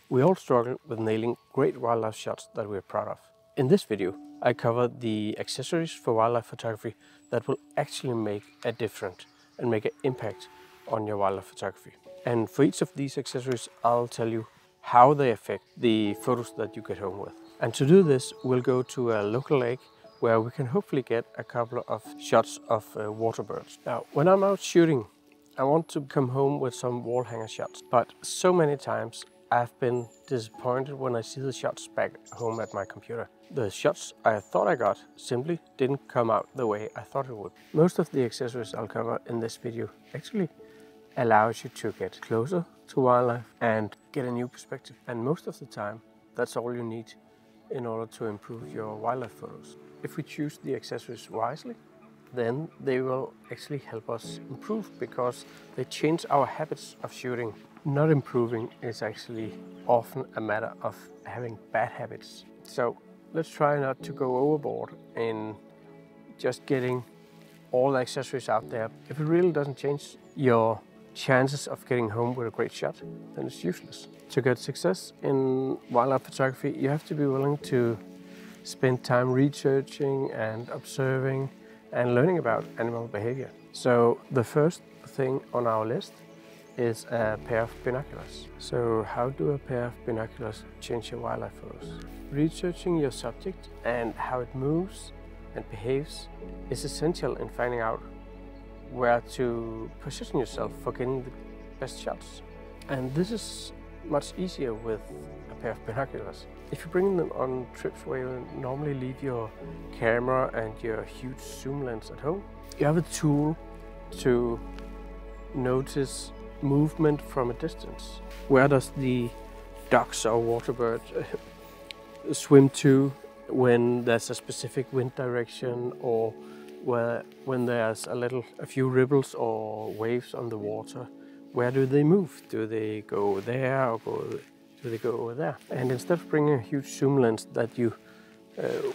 We all struggle with nailing great wildlife shots that we're proud of. In this video, I cover the accessories for wildlife photography that will actually make a difference and make an impact on your wildlife photography. And for each of these accessories, I'll tell you how they affect the photos that you get home with. And to do this, we'll go to a local lake where we can hopefully get a couple of shots of water birds. Now, when I'm out shooting, I want to come home with some wall hanger shots, but so many times I've been disappointed when I see the shots back home at my computer. The shots I thought I got simply didn't come out the way I thought it would. Most of the accessories I'll cover in this video actually allows you to get closer to wildlife and get a new perspective. And most of the time, that's all you need in order to improve your wildlife photos. If we choose the accessories wisely, then they will actually help us improve because they change our habits of shooting. Not improving is actually often a matter of having bad habits. So let's try not to go overboard in just getting all the accessories out there. If it really doesn't change your chances of getting home with a great shot, then it's useless. To get success in wildlife photography, you have to be willing to spend time researching and observing and learning about animal behavior. So the first thing on our list is a pair of binoculars. So how do a pair of binoculars change your wildlife photos? Researching your subject and how it moves and behaves is essential in finding out where to position yourself for getting the best shots. And this is much easier with a pair of binoculars. If you bring them on trips where you normally leave your camera and your huge zoom lens at home, you have a tool to notice movement from a distance. Where does the ducks or water bird swim to when there's a specific wind direction, or when there's a few ripples or waves on the water? Where do they move? Do they go there or do they go over there? And instead of bringing a huge zoom lens that you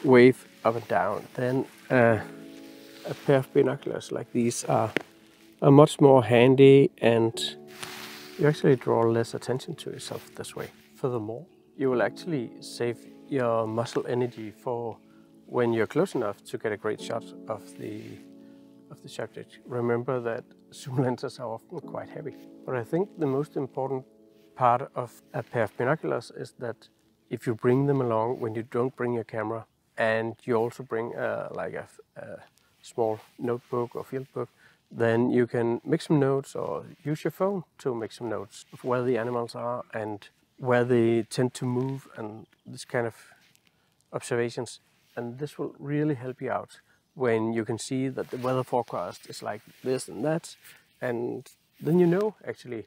wave up and down, then a pair of binoculars like these are much more handy, and you actually draw less attention to yourself this way. Furthermore, you will actually save your muscle energy for when you're close enough to get a great shot of the subject. Remember that zoom lenses are often quite heavy. But I think the most important part of a pair of binoculars is that if you bring them along when you don't bring your camera, and you also bring like a small notebook or field book, then you can make some notes or use your phone to make some notes of where the animals are and where they tend to move and this kind of observations. And this will really help you out when you can see that the weather forecast is like this and that, and then you know actually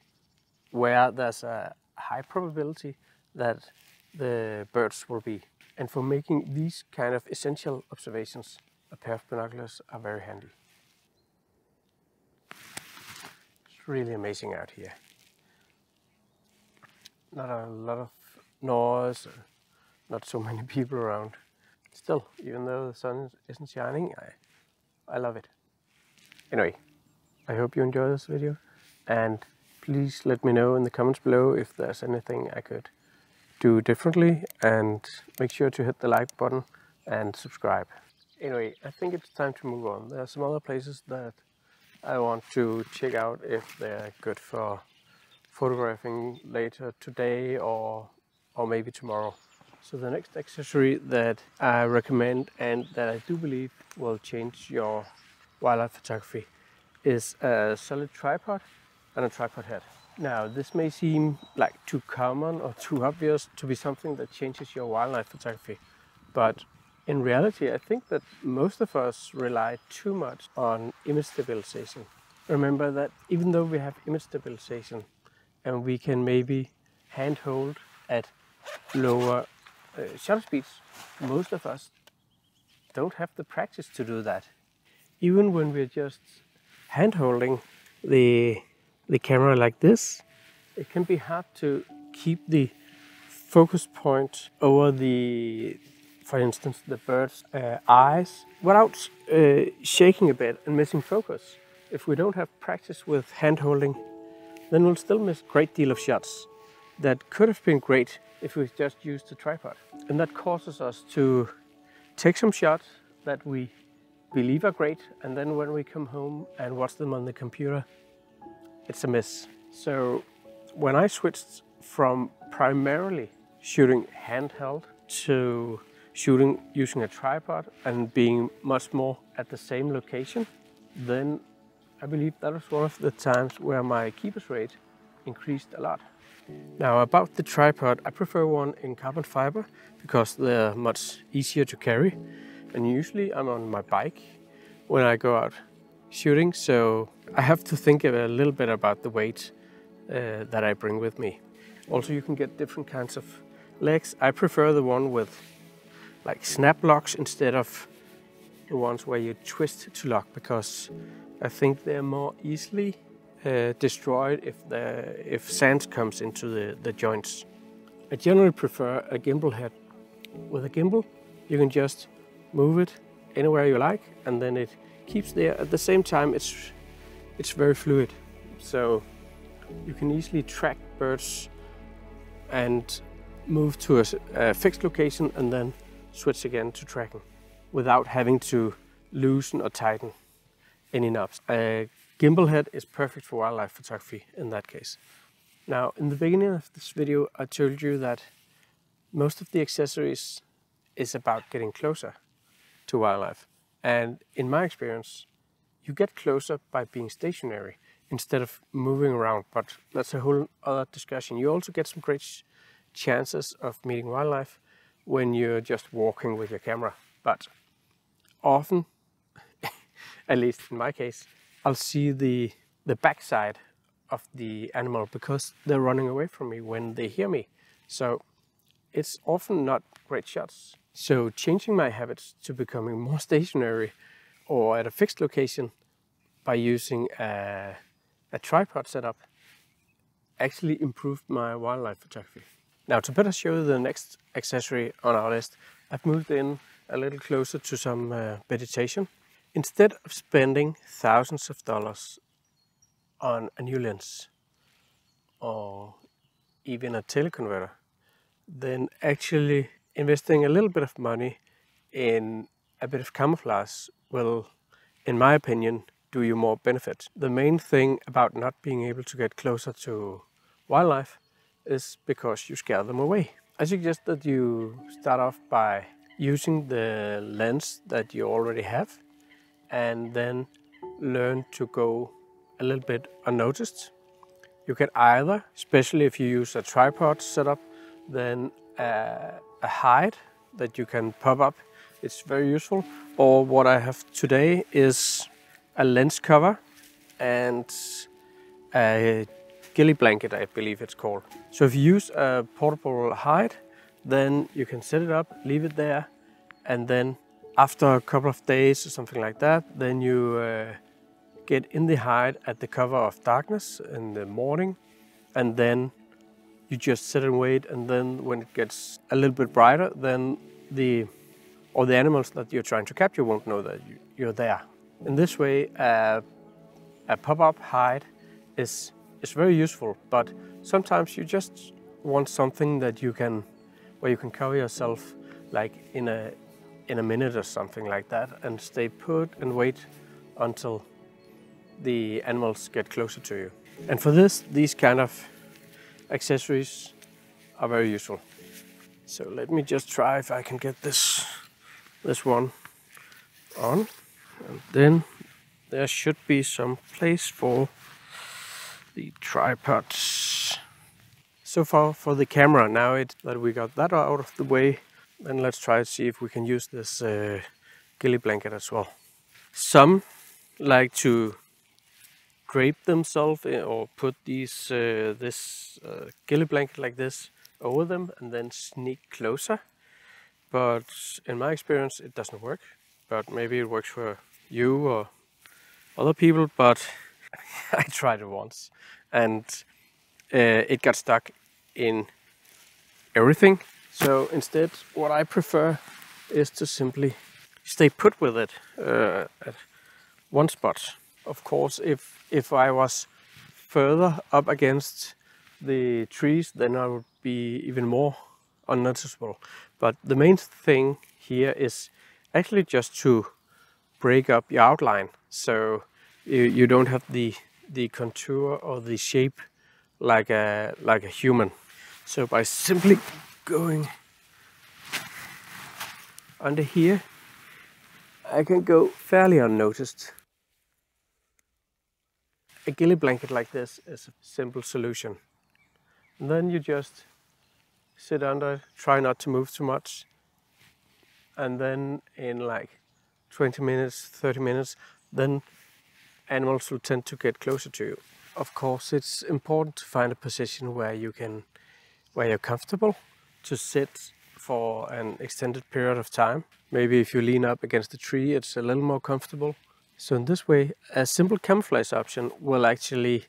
where there's a high probability that the birds will be. And for making these kind of essential observations, a pair of binoculars are very handy. It's really amazing out here. Not a lot of noise, not so many people around. Still, even though the sun isn't shining, I love it. Anyway, I hope you enjoy this video, and please let me know in the comments below if there's anything I could do differently, and make sure to hit the like button and subscribe. Anyway, I think it's time to move on. There are some other places that I want to check out if they're good for photographing later today or maybe tomorrow. So the next accessory that I recommend and that I do believe will change your wildlife photography is a solid tripod and a tripod head. Now, this may seem like too common or too obvious to be something that changes your wildlife photography, but in reality, I think that most of us rely too much on image stabilization. Remember that even though we have image stabilization and we can maybe handhold at lower shutter speeds, most of us don't have the practice to do that. Even when we're just hand-holding the camera like this, it can be hard to keep the focus point over for instance, the bird's eyes without shaking a bit and missing focus. If we don't have practice with hand-holding, then we'll still miss a great deal of shots. that could have been great if we just used the tripod. And that causes us to take some shots that we believe are great, and then when we come home and watch them on the computer, it's a mess. So when I switched from primarily shooting handheld to shooting using a tripod and being much more at the same location, then I believe that was one of the times where my keepers rate increased a lot. Now about the tripod, I prefer one in carbon fiber because they're much easier to carry, and usually I'm on my bike when I go out shooting, so I have to think a little bit about the weight that I bring with me. Also, you can get different kinds of legs. I prefer the one with like snap locks instead of the ones where you twist to lock, because I think they're more easily destroyed if sand comes into the joints. I generally prefer a gimbal head. With a gimbal, you can just move it anywhere you like, and then it keeps there. At the same time, it's very fluid, so you can easily track birds and move to a fixed location and then switch again to tracking without having to loosen or tighten any knobs. A gimbal head is perfect for wildlife photography in that case. Now, in the beginning of this video, I told you that most of the accessories is about getting closer to wildlife. And in my experience, you get closer by being stationary instead of moving around, but that's a whole other discussion. You also get some great chances of meeting wildlife when you're just walking with your camera. But often, at least in my case, I'll see the backside of the animal because they're running away from me when they hear me. So it's often not great shots. So changing my habits to becoming more stationary or at a fixed location by using a tripod setup actually improved my wildlife photography. Now, to better show the next accessory on our list, I've moved in a little closer to some vegetation. Instead of spending thousands of dollars on a new lens or even a teleconverter, then actually investing a little bit of money in a bit of camouflage will, in my opinion, do you more benefit. The main thing about not being able to get closer to wildlife is because you scare them away. I suggest that you start off by using the lens that you already have and then learn to go a little bit unnoticed. You can either, especially if you use a tripod setup, then a hide that you can pop up. It's very useful. Or what I have today is a lens cover and a ghillie blanket, I believe it's called. So if you use a portable hide, then you can set it up, leave it there, and then after a couple of days or something like that, then you get in the hide at the cover of darkness in the morning, and then you just sit and wait, and then when it gets a little bit brighter, then the animals that you're trying to capture won't know that you're there. In this way, a pop-up hide is very useful, but sometimes you just want something that where you can cover yourself like in a minute or something like that, and stay put and wait until the animals get closer to you. And for this, these kind of accessories are very useful. So let me just try if I can get this one on, and then there should be some place for the tripods. So far for the camera. Now that we got that out of the way, then let's try to see if we can use this ghillie blanket as well. Some like to drape themselves or put this ghillie blanket like this over them and then sneak closer. But in my experience, it doesn't work. But maybe it works for you or other people. But I tried it once and it got stuck in everything. So instead, what I prefer is to simply stay put with it at one spot. Of course, if I was further up against the trees, then I would be even more unnoticeable. But the main thing here is actually just to break up your outline, so you don't have the contour or the shape like a human. So by simply going under here, I can go fairly unnoticed. A ghillie blanket like this is a simple solution. And then you just sit under it, try not to move too much, and then in like 20 minutes, 30 minutes, then animals will tend to get closer to you. Of course, it's important to find a position where you're comfortable to sit for an extended period of time. Maybe if you lean up against a tree, it's a little more comfortable. So in this way, a simple camouflage option will actually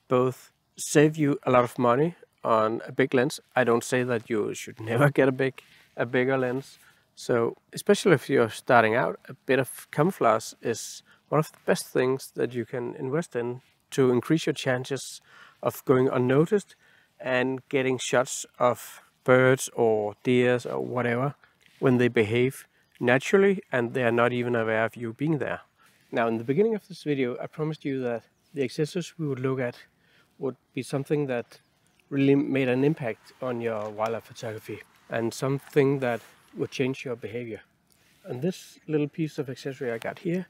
both save you a lot of money on a big lens. I don't say that you should never get a bigger lens. So especially if you're starting out, a bit of camouflage is one of the best things that you can invest in to increase your chances of going unnoticed and getting shots of birds or deer or whatever when they behave naturally and they are not even aware of you being there. Now, in the beginning of this video, I promised you that the accessories we would look at would be something that really made an impact on your wildlife photography and something that would change your behavior. And this little piece of accessory I got here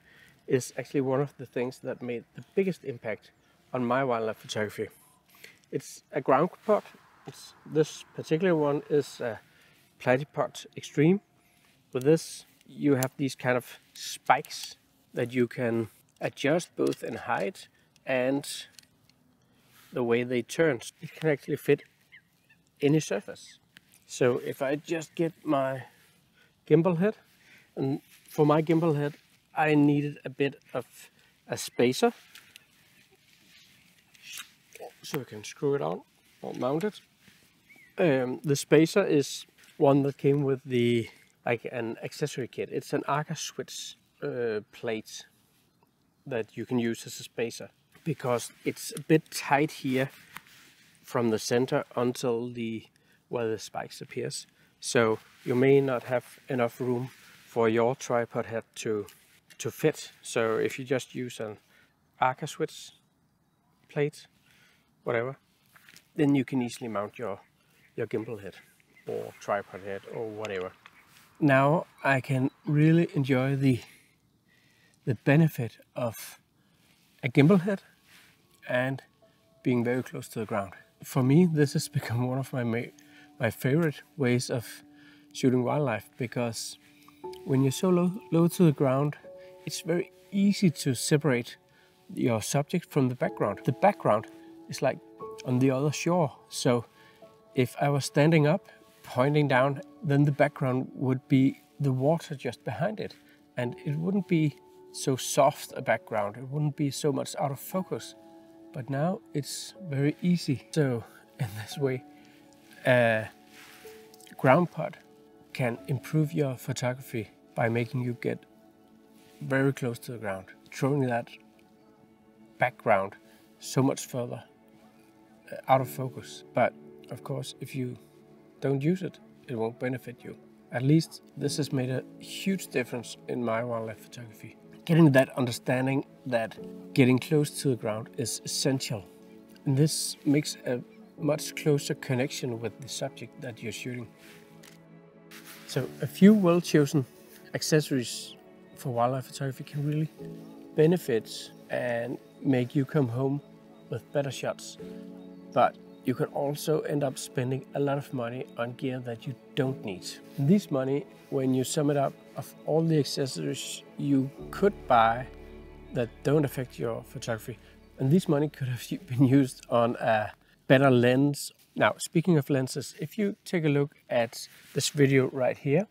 is actually one of the things that made the biggest impact on my wildlife photography. It's a ground pot. This particular one is a Platypod Extreme. With this, you have these kind of spikes that you can adjust both in height and the way they turn. It can actually fit any surface. So if I just get my gimbal head, and for my gimbal head I needed a bit of a spacer, so I can screw it on or mount it. The spacer is one that came with an accessory kit. It's an Accesories plate that you can use as a spacer, because it's a bit tight here from the center until where the spikes appears. So you may not have enough room for your tripod head to fit. So if you just use an Accesories plate, whatever, then you can easily mount your gimbal head or tripod head or whatever. Now I can really enjoy the benefit of a gimbal head and being very close to the ground. For me, this has become one of my favorite ways of shooting wildlife, because when you're so low to the ground, it's very easy to separate your subject from the background. The background is like on the other shore. So if I was standing up, pointing down, then the background would be the water just behind it. And it wouldn't be so soft a background. It wouldn't be so much out of focus. But now it's very easy. So in this way, a ground pod can improve your photography by making you get very close to the ground, throwing that background so much further out of focus. But of course, if you don't use it, it won't benefit you. At least this has made a huge difference in my wildlife photography. Getting that understanding that getting close to the ground is essential. And this makes a much closer connection with the subject that you're shooting. So a few well-chosen accessories for wildlife photography can really benefit and make you come home with better shots. But you can also end up spending a lot of money on gear that you don't need. And this money, when you sum it up of all the accessories you could buy that don't affect your photography, and this money could have been used on a better lens. Now, speaking of lenses, if you take a look at this video right here,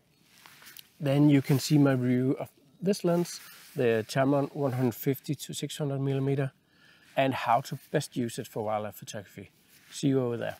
then you can see my review of this lens, the Tamron 150 to 600 mm, and how to best use it for wildlife photography. See you over there.